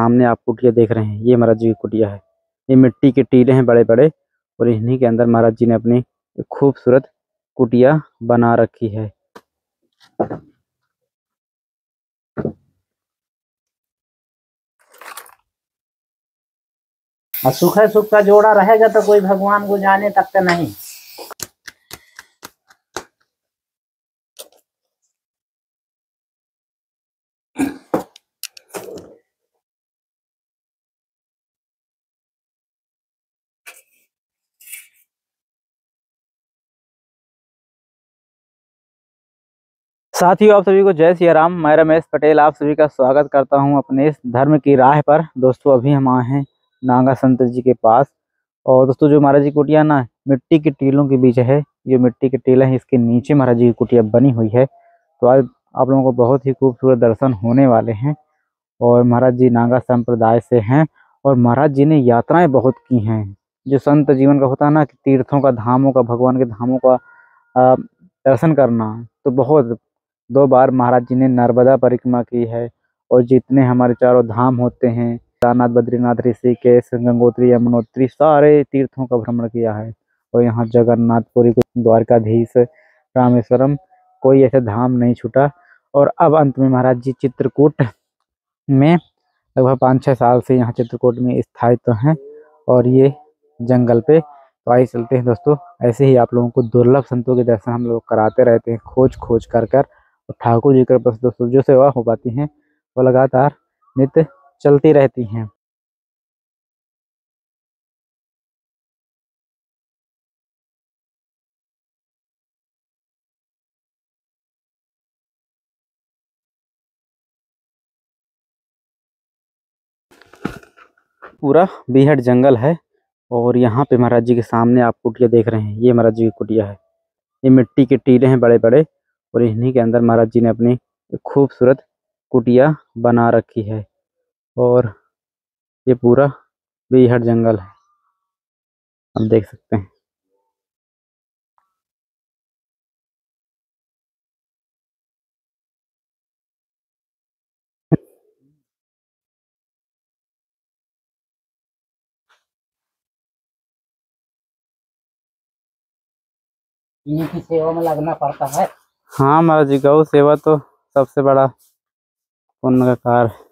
सामने आप कुटिया देख रहे हैं, ये महाराज जी की कुटिया है। ये मिट्टी के टीले हैं बड़े बड़े, और इन्हीं के अंदर महाराज जी ने अपनी एक खूबसूरत कुटिया बना रखी है। और सुख सुख का जोड़ा रहेगा तो कोई भगवान को जाने तक तो नहीं। साथियों, आप सभी को जय सिया राम। मैं रमेश पटेल आप सभी का स्वागत करता हूं अपने इस धर्म की राह पर। दोस्तों, अभी हम आए हैं नागा संत जी के पास। और दोस्तों, जो महाराज जी की कुटिया ना मिट्टी के टीलों के बीच है, ये मिट्टी के टीले हैं, इसके नीचे महाराज जी की कुटिया बनी हुई है। तो आज आप लोगों को बहुत ही खूबसूरत दर्शन होने वाले हैं। और महाराज जी नागा संप्रदाय से हैं, और महाराज जी ने यात्राएं बहुत की हैं। जो संत जीवन का होता है ना कि तीर्थों का, धामों का, भगवान के धामों का दर्शन करना, तो बहुत 2 बार महाराज जी ने नर्मदा परिक्रमा की है। और जितने हमारे चारों धाम होते हैं, केदारनाथ, बद्रीनाथ, ऋषिकेश, गंगोत्री, यमुनोत्री, सारे तीर्थों का भ्रमण किया है। और यहाँ जगन्नाथपुरी, द्वारकाधीश, रामेश्वरम, कोई ऐसा धाम नहीं छूटा। और अब अंत में महाराज जी चित्रकूट में लगभग 5-6 साल से यहाँ चित्रकूट में स्थायित्व तो हैं, और ये जंगल पे। तो आइए चलते हैं दोस्तों। ऐसे ही आप लोगों को दुर्लभ संतों के दर्शन हम लोग कराते रहते हैं, खोज खोज कर कर। और ठाकुर जी के पास दोस्तों जो सेवा हो पाती हैं वो लगातार नित्य चलती रहती हैं। पूरा बीहड़ जंगल है, और यहाँ पे महाराज जी के सामने आप कुटिया देख रहे हैं, ये महाराज जी की कुटिया है। ये मिट्टी के टीले हैं बड़े बड़े, और इन्हीं के अंदर महाराज जी ने अपनी एक खूबसूरत कुटिया बना रखी है। और ये पूरा बीहड़ जंगल है, आप देख सकते हैं। इन्हीं की सेवा में लगना पड़ता है। हाँ महाराज जी, गौ सेवा तो सबसे बड़ा पुण्य का कार्य है।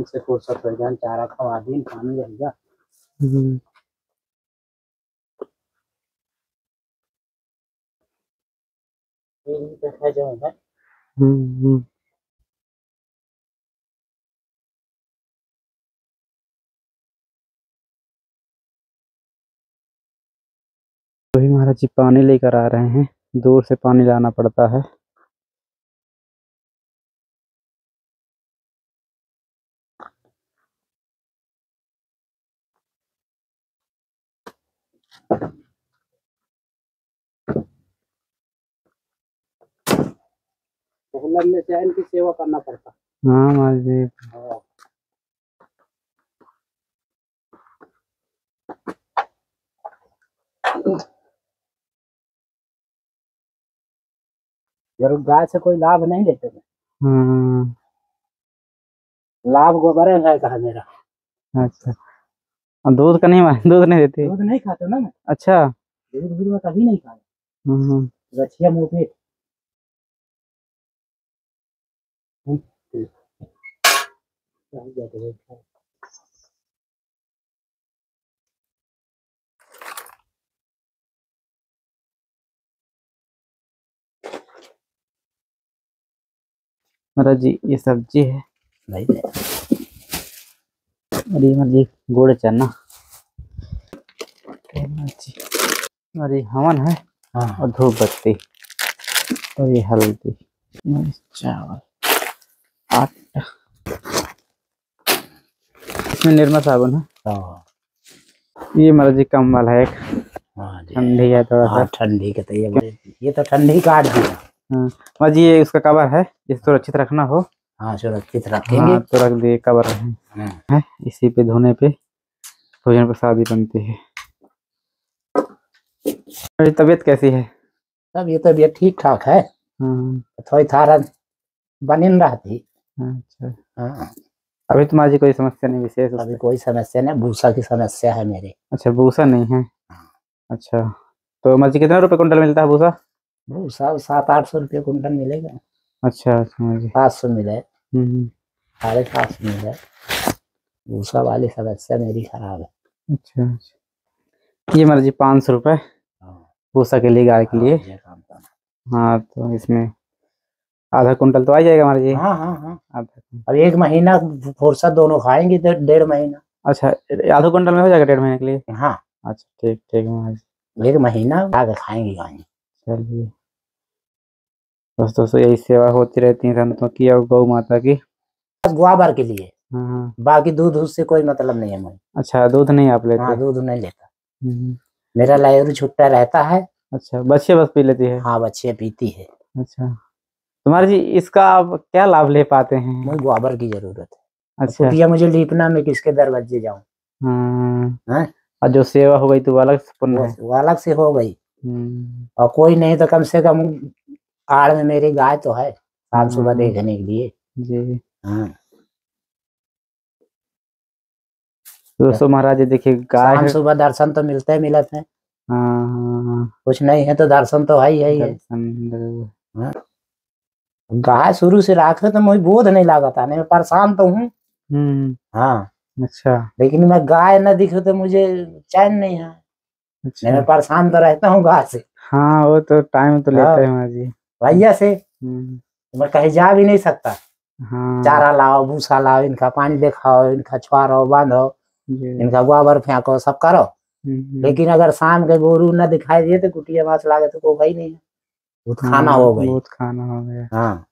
से फुर्सत हो जाए, चारा खवा दिन, पानी रहेगा। वही महाराज जी पानी लेकर आ रहे हैं, दूर से पानी लाना पड़ता है। में से इनकी सेवा करना पड़ता। हाँ महाराज जी। जरूर गाय से कोई लाभ नहीं लेते। हाँ, लाभ गोबर है कहा मेरा। अच्छा। और दूध का नहीं, दूध नहीं देते? दूध नहीं खाते ना। अच्छा। दूध में कभी नहीं खाया। रछिया मुँह पे। महाराज जी ये सब्जी है, नहीं और ये महाराज जी गुड़ चना, और ये हवन है। हाँ। और धूप बत्ती, और ये हल्दी, चावल, आटा, इसमें निर्मा साबुन है। हाँ। ये महाराज जी कम्बल है एक, ठंडी है थोड़ा सा। ठंडी के तो ये तो ठंडी काट दिया। हाँ महाराज जी, ये उसका कवर है, जिसे सुरक्षित रखना हो। हाँ, सुरक्षित रखेंगे। हाँ, तो रख दिए, कवर है। इसी पे धोने पे भोजन प्रसादी बनती है। मेरी तबीयत कैसी है? अब ये तबीयत ठीक ठाक है, थोड़ी थारा बनिन रहती। अच्छा, हाँ, अभी तुम्हारी कोई समस्या नहीं विशेष अभी कोई समस्या नहीं, भूसा की समस्या है मेरे। अच्छा, भूसा नहीं है। अच्छा, तो मर्जी कितने रुपए कुंटल मिलता है भूसा? भूसा 700-800 रुपये कुंटल मिलेगा। अच्छा समझ गए। 700 मिले, हम्म, 750 मिले। भूसा वाली समस्या मेरी खराब है। अच्छा अच्छा, ये मर्जी 500 रुपए हाँ, भूसा के लिए, गाय के लिए। ये काम करना। हाँ, तो इसमें आधा कुंटल तो आ जाएगा मर्जी। हाँ हाँ हाँ, आधा कुंटल। अब 1 महीना फुर्सत दोनों खाएंगे तो 1.5 महीना। अच्छा, आधा कुंटल में हो जाएगा 1.5 महीने के लिए। हाँ, अच्छा ठीक ठीक महाराज। 1 महीना आगे खाएंगे गाय। चलिए बस दोस्तों, यही सेवा होती रहती है संतों की और गौ माता की। बस ग्वाबर के लिए, हाँ, बाकी दूध उससे कोई मतलब नहीं है मुझे। अच्छा, दूध नहीं आप लेते? हाँ, दूध नहीं लेता, हम्म, मेरा लाइव छुट्टा रहता है। अच्छा, बच्चे बस पी लेती है? हाँ, बच्चे पीती है। अच्छा, तुम्हारे जी इसका आप क्या लाभ ले पाते हैं? मुझे ग्वाबर की जरूरत है। अच्छा, कुटिया मुझे लीपना में किसके दरवाजे जाऊं? हाँ, हैं? और जो सेवा हो गई तो वो अलग से पुण्य है। वो अलग से हो गई। हम्म, और कोई नहीं तो कम से कम आड़ में मेरी गाय तो है, शाम सुबह हाँ, देखने के लिए। जी। हाँ, तो दोस्तों महाराज जी देखिए, गाय शाम है। सुबह दर्शन तो मिलते मिलत है, हाँ, कुछ नहीं है तो दर्शन तो है ही है। दर्शन जरूर। हाँ, गाय शुरू से रखे तो मुझे बोध नहीं लागता, नहीं मैं परेशान तो हूँ। हाँ, अच्छा लेकिन मैं गाय न दिखे तो मुझे चैन नहीं है, नहीं मैं अच्छा, परेशान तो रहता हूँ गाय से। हाँ वो तो टाइम तो लेता हाँ, है महाराज जी। भैया से हम्म, मैं कहीं जा भी नहीं सकता। हाँ चारा लाओ, भूसा लाओ, इनका पानी दिखाओ, इनका छुआरो बांधो, जी। इनका गोबर फेंको, सब करो। लेकिन अगर शाम के गोरू न दिखाई दिए तो कुटिया माछ लागे तो कोई नहीं है, वो तो खाना हाँ हो गई। बहुत खाना हो गया। हाँ,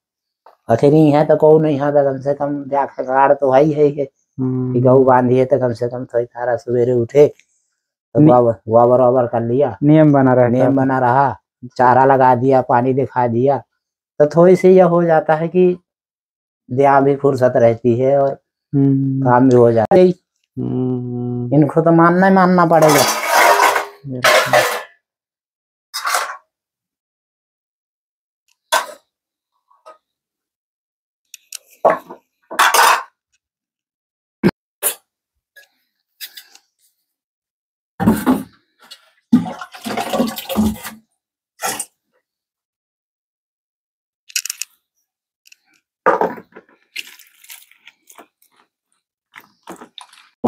अखनी है तो को नहीं है तो कम से कम जाकर गाड़ तो है ही है कि गऊ बांधी है तो कम से कम थोड़ी तारा सवेरे उठे तो गोबर गोबर वोबर कर लिया, नियम बना रहता है। नियम बना रहा, चारा लगा दिया, पानी दिखा दिया, तो थोड़ी सी यह हो जाता है कि दिया भी फुर्सत रहती है और काम भी हो जाता है। इनको तो मानना ही मानना पड़ेगा।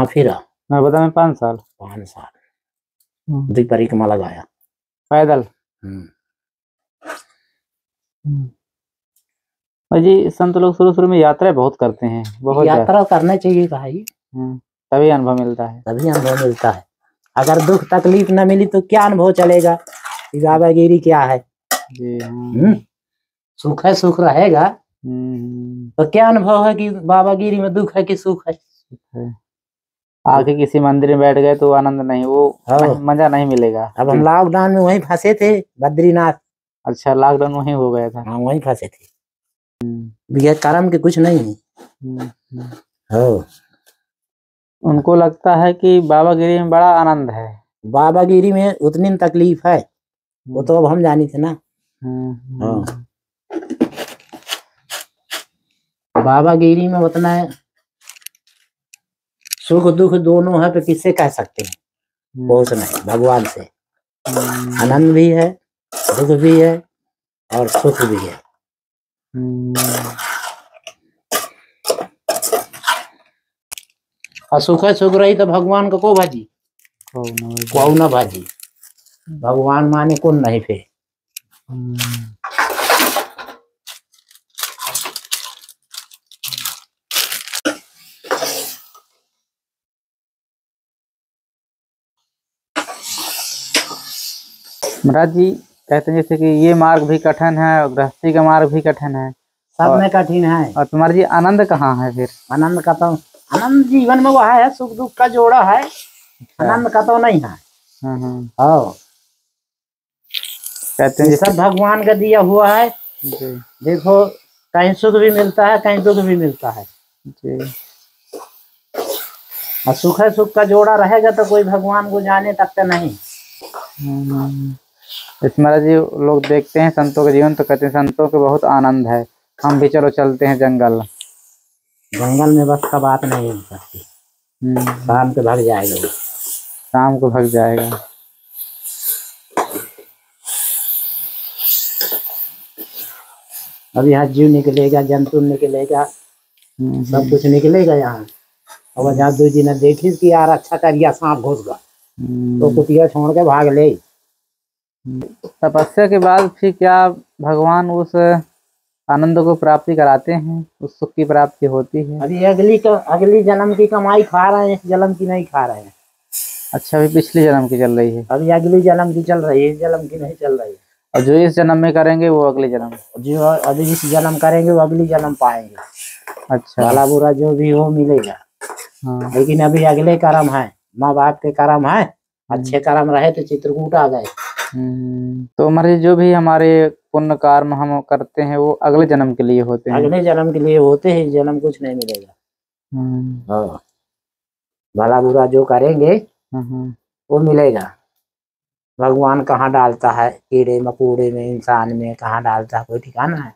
फिर मैं बता, मैं 5 साल 5 साल परिक्रमा लगाया पैदल। और जी संत लोग शुरू शुरू में यात्रा बहुत करते हैं, बहुत यात्रा करना चाहिए भाई, तभी अनुभव मिलता है। तभी अनुभव मिलता है। अगर दुख तकलीफ न मिली तो क्या अनुभव चलेगा कि बाबागिरी क्या है? जी सुख है, सुख रहेगा तो क्या अनुभव है कि बाबागिरी में दुख है कि सुख है? आके किसी मंदिर में बैठ गए तो आनंद नहीं, वो मजा नहीं मिलेगा। अब हम लॉकडाउन में वहीं फंसे थे, बद्रीनाथ। अच्छा, लॉकडाउन वहीं हो गया था? हाँ, वहीं फंसे थे। भैया कर्म के कुछ नहीं है। उनको लगता है कि बाबागिरी में बड़ा आनंद है। बाबागिरी में उतनी तकलीफ है वो तो अब हम जानी थे ना। हाँ, बाबागिरी में उतना है, सुख दुख दोनों है, तो किससे कह सकते हैं? बहुत नहीं, भगवान से आनंद भी है, दुख भी है और सुख भी है। और सुख सुख रही तो भगवान को भाजी को न भाजी, भगवान माने कौन नहीं फिर। महाराज जी कहते हैं जैसे कि ये मार्ग भी कठिन है और गृहस्थी का मार्ग भी कठिन है, सब में कठिन है। और तुम्हारे जी आनंद कहाँ है फिर? आनंद का तो, आनंद जीवन में वह है, सुख दुख का जोड़ा है, आनंद का तो नहीं है। कहते हैं सब भगवान का दिया हुआ है। देखो, कहीं सुख भी मिलता है, कहीं दुख भी मिलता है। और सुख का जोड़ा रहेगा तो कोई भगवान को जाने तक तो नहीं। इस महाराज जी लोग देखते हैं संतों के जीवन तो कहते हैं संतों के बहुत आनंद है, हम भी चलो चलते हैं जंगल। जंगल में बस का बात नहीं हो सकती। शाम को भाग जाएगा वो। शाम को भाग जाएगा। अब यहाँ जीव निकलेगा, जंतु निकलेगा, सब कुछ निकलेगा यहाँ। और जहाँ 2 दिन देखी कि यार अच्छा करिया सांप घुस गया तो कुतिया छोड़ के भाग ले। तपस्या के बाद फिर क्या भगवान उस आनंद को प्राप्ति कराते हैं, उस सुख की प्राप्ति होती है? अभी अगली जन्म की कमाई खा रहे हैं, इस जन्म की नहीं खा रहे हैं। अच्छा, अभी पिछले जन्म की चल रही है। अभी अगली जन्म की चल रही है, इस जन्म की नहीं चल रही है। और जो इस जन्म में करेंगे वो अगले जन्म, जो अभी इस जन्म करेंगे वो अगली जन्म पाएंगे। अच्छा, भला बुरा जो भी हो मिलेगा। हाँ। लेकिन अभी अगले कर्म है, माँ बाप के कर्म है, अच्छे कर्म रहे तो चित्रकूट आ गए। तो हमारे जो भी हमारे पुण्य कर्म हम करते हैं वो अगले जन्म के लिए होते हैं। अगले जन्म के लिए होते हैं, जन्म कुछ नहीं मिलेगा। हाँ, भला बुरा जो करेंगे वो मिलेगा। भगवान कहाँ डालता है, कीड़े मकोड़े में, इंसान में कहाँ डालता है, कोई ठिकाना है?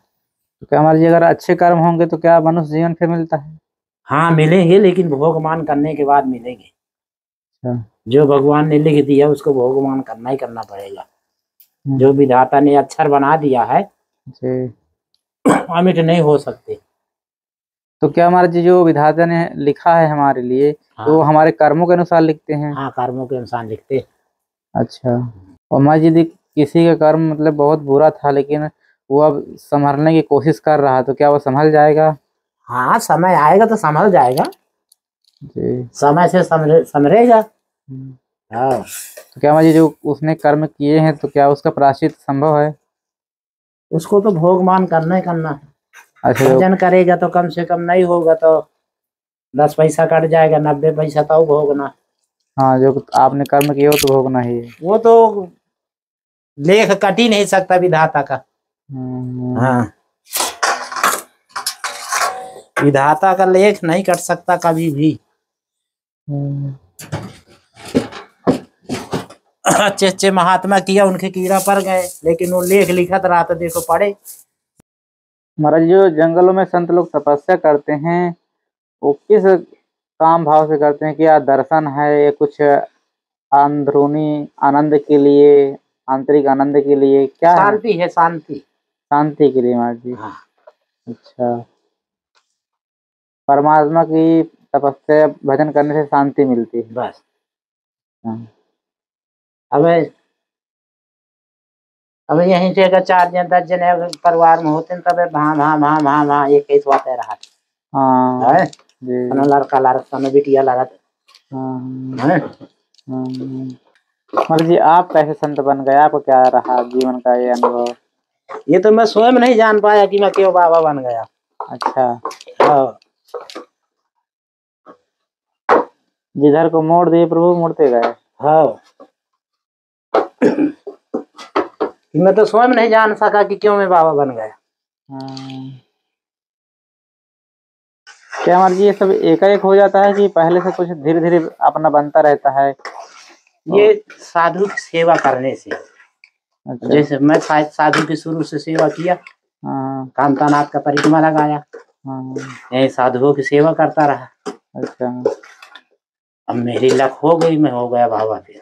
तो क्या हमारे अगर अच्छे कर्म होंगे तो क्या मनुष्य जीवन फिर मिलता है? हाँ मिलेंगे, लेकिन भोगमान करने के बाद मिलेंगे। अच्छा। जो भगवान ने लिख दिया उसको भोगमान करना ही करना पड़ेगा। जो विधाता ने अक्षर बना दिया है अमिट नहीं हो सकते। तो क्या हमारे जी जो विधाता ने लिखा है हमारे लिए, हाँ। तो हमारे कर्मों के अनुसार लिखते हैं? हाँ, कर्मों के अनुसार लिखते हैं। अच्छा। और हमारे जी यदि किसी का कर्म मतलब बहुत बुरा था लेकिन वो अब संभलने की कोशिश कर रहा है तो क्या वो संभल जाएगा? हाँ, समय आएगा तो संभल जाएगा जी। समय से संभलेगा। हाँ। तो क्या हमारे जो उसने कर्म किए हैं तो क्या उसका प्रायश्चित संभव है? उसको तो भोगमान करना ही करना है। अच्छा, भजन करेगा तो कम से कम नहीं होगा तो 10 पैसा कट जाएगा, 90 पैसा तो भोगना। हाँ, जो आपने कर्म किया वो तो भोगना ही है। वो तो लेख कट ही नहीं सकता विधाता का। हाँ, विधाता का लेख नहीं कट सकता कभी भी। अच्छे अच्छे महात्मा किया, उनके कीड़ा पड़ गए, लेकिन वो लेख लिखत रहा तो देखो पढ़े। महाराज जो जंगलों में संत लोग तपस्या करते हैं वो किस काम भाव से करते हैं? क्या दर्शन है या कुछ अंदरूनी आनंद के लिए, आंतरिक आनंद के लिए, क्या शांति है? शांति, शांति के लिए महाराज जी। हाँ। अच्छा, परमात्मा की तपस्या भजन करने से शांति मिलती है बस। हाँ। अब यहीं से अगर 4 जन 10 जन परिवार में होते तब भां भां भां भां भां एक ही बात रहा। हाँ है जी। लड़का लड़का में बिटिया लड़त। हाँ महाराज जी, आप कैसे संत बन गए? आपको क्या रहा जीवन का ये अनुभव? ये तो मैं स्वयं नहीं जान पाया कि मैं क्यों बाबा बन गया। अच्छा। हाँ। जिधर को मोड़ दिए प्रभु मुड़ते गए। हाँ। मैं तो स्वयं नहीं जान सका कि क्यों मैं बाबा बन गया। क्या महाराज जी ये सब एकाएक हो जाता है कि पहले से कुछ धीरे धीरे अपना बनता रहता है? ये साधु की सेवा करने से। अच्छा। जैसे मैं साधु की शुरू से सेवा किया, कामतानाथ का परिक्रमा लगाया, यही साधुओं की सेवा करता रहा। अच्छा। अब मेरी लक हो गई, मैं हो गया बाबा, फिर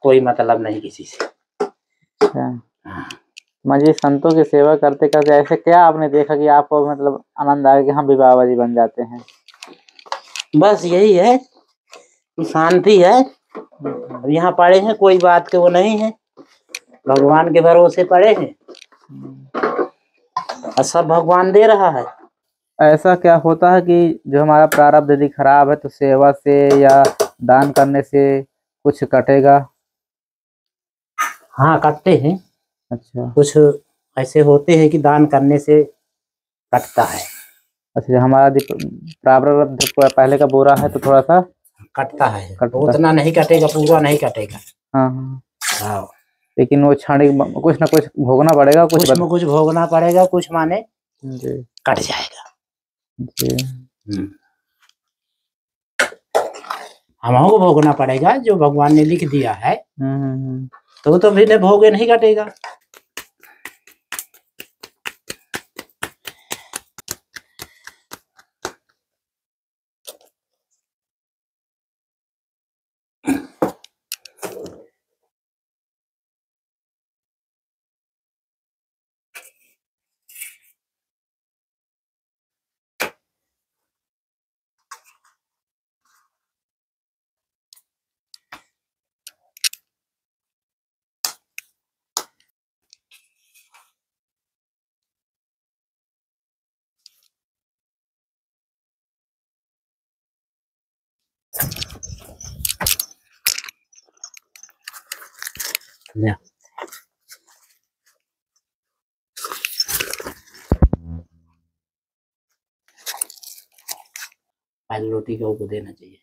कोई मतलब नहीं किसी से। अच्छा। मुझे संतों की सेवा करते करते ऐसे क्या आपने देखा कि आपको मतलब आनंद आ गया कि हम भी बाबा जी बन जाते हैं? बस यही है, शांति है। अब यहाँ पड़े हैं, कोई बात के वो नहीं है, भगवान के भरोसे पड़े हैं और सब भगवान दे रहा है। ऐसा क्या होता है कि जो हमारा प्रारब्ध यदि खराब है तो सेवा से या दान करने से कुछ कटेगा? हाँ, कटते हैं। अच्छा। कुछ ऐसे होते हैं कि दान करने से कटता है। अच्छा, हमारा प्रारब्ध पहले का बुरा है तो थोड़ा सा कटता है, उतना नहीं कटेगा, पूरा नहीं कटेगा। हाँ। लेकिन वो क्षणिक कुछ ना कुछ भोगना पड़ेगा, कुछ न कुछ भोगना पड़ेगा, कुछ माने जी कट जाएगा जी। हमको भोगना पड़ेगा जो भगवान ने लिख दिया है। तो फिर भोगे नहीं काटेगा। पहले रोटी को देना चाहिए।